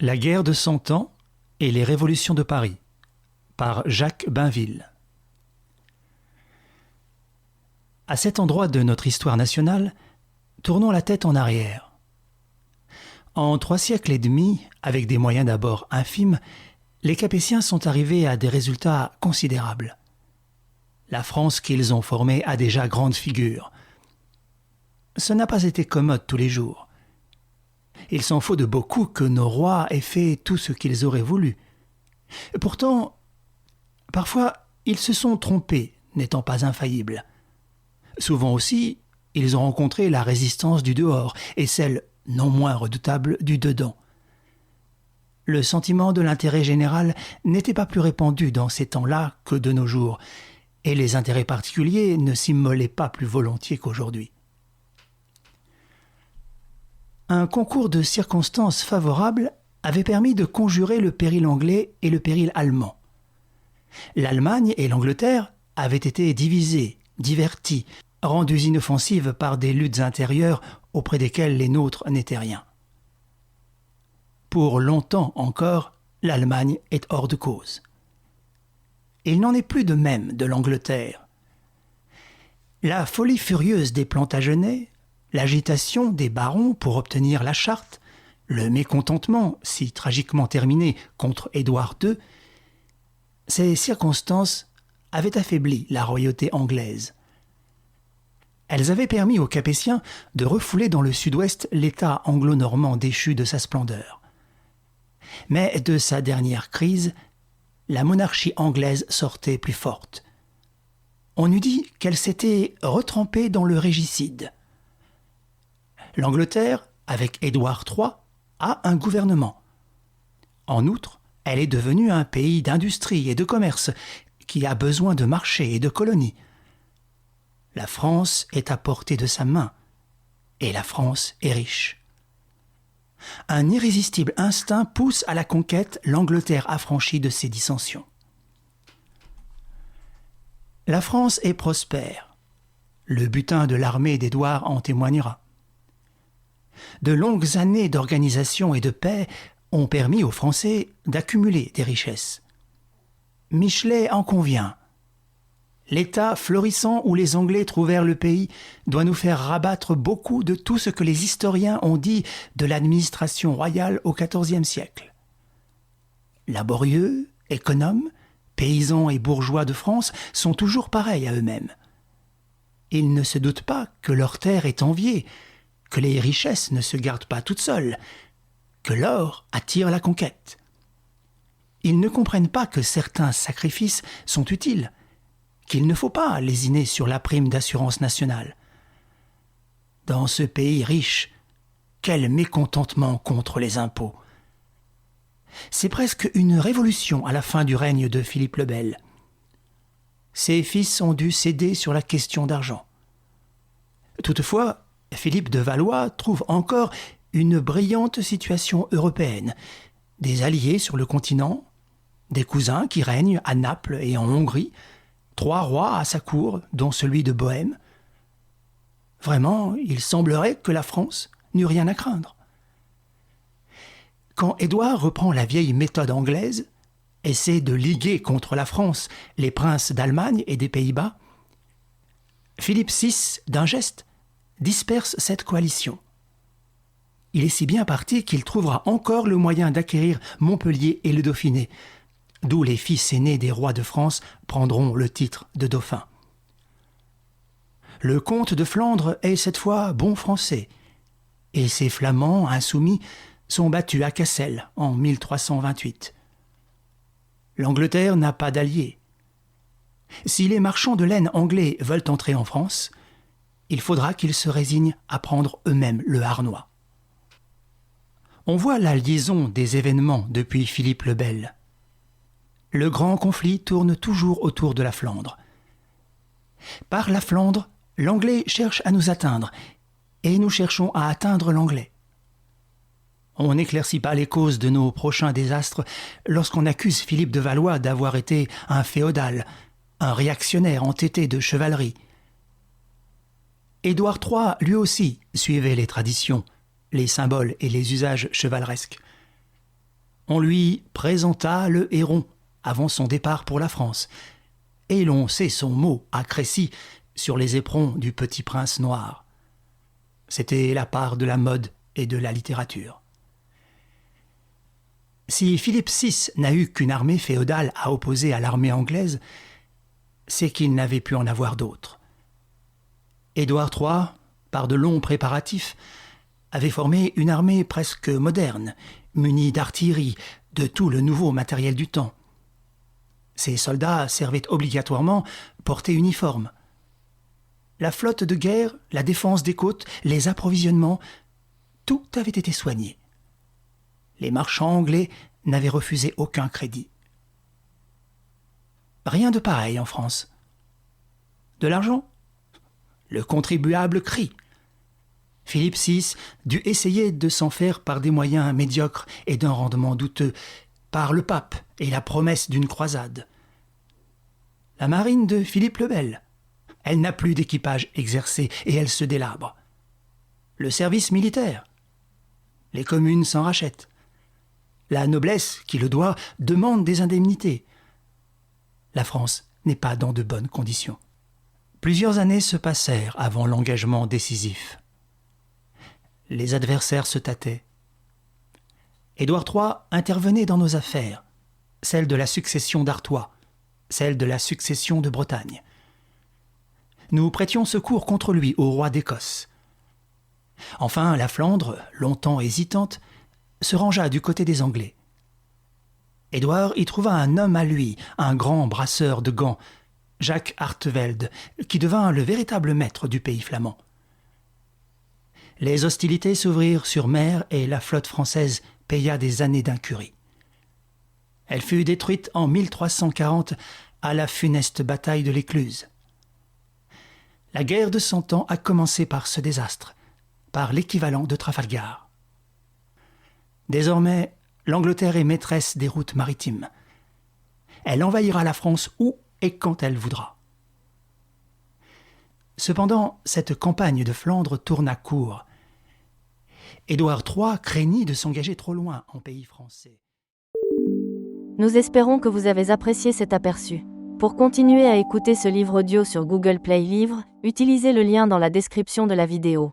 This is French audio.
La guerre de Cent Ans et les révolutions de Paris par Jacques Bainville. À cet endroit de notre histoire nationale, tournons la tête en arrière. En 3 siècles et demi, avec des moyens d'abord infimes, les Capétiens sont arrivés à des résultats considérables. La France qu'ils ont formée a déjà grande figure. Ce n'a pas été commode tous les jours. Il s'en faut de beaucoup que nos rois aient fait tout ce qu'ils auraient voulu. Pourtant, parfois, ils se sont trompés, n'étant pas infaillibles. Souvent aussi, ils ont rencontré la résistance du dehors et celle, non moins redoutable, du dedans. Le sentiment de l'intérêt général n'était pas plus répandu dans ces temps-là que de nos jours, et les intérêts particuliers ne s'immolaient pas plus volontiers qu'aujourd'hui. Un concours de circonstances favorables avait permis de conjurer le péril anglais et le péril allemand. L'Allemagne et l'Angleterre avaient été divisées, diverties, rendues inoffensives par des luttes intérieures auprès desquelles les nôtres n'étaient rien. Pour longtemps encore, l'Allemagne est hors de cause. Il n'en est plus de même de l'Angleterre. La folie furieuse des Plantagenets, l'agitation des barons pour obtenir la charte, le mécontentement, si tragiquement terminé, contre Édouard II, ces circonstances avaient affaibli la royauté anglaise. Elles avaient permis aux Capétiens de refouler dans le sud-ouest l'État anglo-normand déchu de sa splendeur. Mais de sa dernière crise, la monarchie anglaise sortait plus forte. On eût dit qu'elle s'était retrempée dans le régicide. L'Angleterre, avec Édouard III, a un gouvernement. En outre, elle est devenue un pays d'industrie et de commerce qui a besoin de marchés et de colonies. La France est à portée de sa main, et la France est riche. Un irrésistible instinct pousse à la conquête l'Angleterre affranchie de ses dissensions. La France est prospère. Le butin de l'armée d'Édouard en témoignera. De longues années d'organisation et de paix ont permis aux Français d'accumuler des richesses. Michelet en convient. L'État florissant où les Anglais trouvèrent le pays doit nous faire rabattre beaucoup de tout ce que les historiens ont dit de l'administration royale au XIVe siècle. Laborieux, économes, paysans et bourgeois de France sont toujours pareils à eux-mêmes. Ils ne se doutent pas que leur terre est enviée, que les richesses ne se gardent pas toutes seules, que l'or attire la conquête. Ils ne comprennent pas que certains sacrifices sont utiles, qu'il ne faut pas lésiner sur la prime d'assurance nationale. Dans ce pays riche, quel mécontentement contre les impôts! C'est presque une révolution à la fin du règne de Philippe le Bel. Ses fils ont dû céder sur la question d'argent. Toutefois, Philippe de Valois trouve encore une brillante situation européenne, des alliés sur le continent, des cousins qui règnent à Naples et en Hongrie, 3 rois à sa cour, dont celui de Bohême. Vraiment, il semblerait que la France n'eût rien à craindre. Quand Édouard reprend la vieille méthode anglaise, essaie de liguer contre la France les princes d'Allemagne et des Pays-Bas, Philippe VI, d'un geste, disperse cette coalition. Il est si bien parti qu'il trouvera encore le moyen d'acquérir Montpellier et le Dauphiné, d'où les fils aînés des rois de France prendront le titre de dauphin. Le comte de Flandre est cette fois bon français, et ses Flamands insoumis sont battus à Cassel en 1328. L'Angleterre n'a pas d'alliés. Si les marchands de laine anglais veulent entrer en France, il faudra qu'ils se résignent à prendre eux-mêmes le harnois. On voit la liaison des événements depuis Philippe le Bel. Le grand conflit tourne toujours autour de la Flandre. Par la Flandre, l'Anglais cherche à nous atteindre, et nous cherchons à atteindre l'Anglais. On n'éclaircit pas les causes de nos prochains désastres lorsqu'on accuse Philippe de Valois d'avoir été un féodal, un réactionnaire entêté de chevalerie. Édouard III, lui aussi, suivait les traditions, les symboles et les usages chevaleresques. On lui présenta le Héron avant son départ pour la France, et l'on sait son mot à Crécy sur les éperons du Petit Prince noir. C'était la part de la mode et de la littérature. Si Philippe VI n'a eu qu'une armée féodale à opposer à l'armée anglaise, c'est qu'il n'avait pu en avoir d'autres. Édouard III, par de longs préparatifs, avait formé une armée presque moderne, munie d'artillerie, de tout le nouveau matériel du temps. Ces soldats servaient obligatoirement portée uniforme. La flotte de guerre, la défense des côtes, les approvisionnements, tout avait été soigné. Les marchands anglais n'avaient refusé aucun crédit. Rien de pareil en France. De l'argent ? Le contribuable crie. Philippe VI dut essayer de s'en faire par des moyens médiocres et d'un rendement douteux, par le pape et la promesse d'une croisade. La marine de Philippe le Bel, elle n'a plus d'équipage exercé et elle se délabre. Le service militaire, les communes s'en rachètent. La noblesse, qui le doit, demande des indemnités. La France n'est pas dans de bonnes conditions. Plusieurs années se passèrent avant l'engagement décisif. Les adversaires se tâtaient. Édouard III intervenait dans nos affaires, celle de la succession d'Artois, celle de la succession de Bretagne. Nous prêtions secours contre lui au roi d'Écosse. Enfin, la Flandre, longtemps hésitante, se rangea du côté des Anglais. Édouard y trouva un homme à lui, un grand brasseur de gants, Jacques Artevelde, qui devint le véritable maître du pays flamand. Les hostilités s'ouvrirent sur mer et la flotte française paya des années d'incurie. Elle fut détruite en 1340 à la funeste bataille de l'Écluse. La guerre de 100 Ans a commencé par ce désastre, par l'équivalent de Trafalgar. Désormais, l'Angleterre est maîtresse des routes maritimes. Elle envahira la France où et quand elle voudra. Cependant, cette campagne de Flandre tourna court. Édouard III craignit de s'engager trop loin en pays français. Nous espérons que vous avez apprécié cet aperçu. Pour continuer à écouter ce livre audio sur Google Play Livres, utilisez le lien dans la description de la vidéo.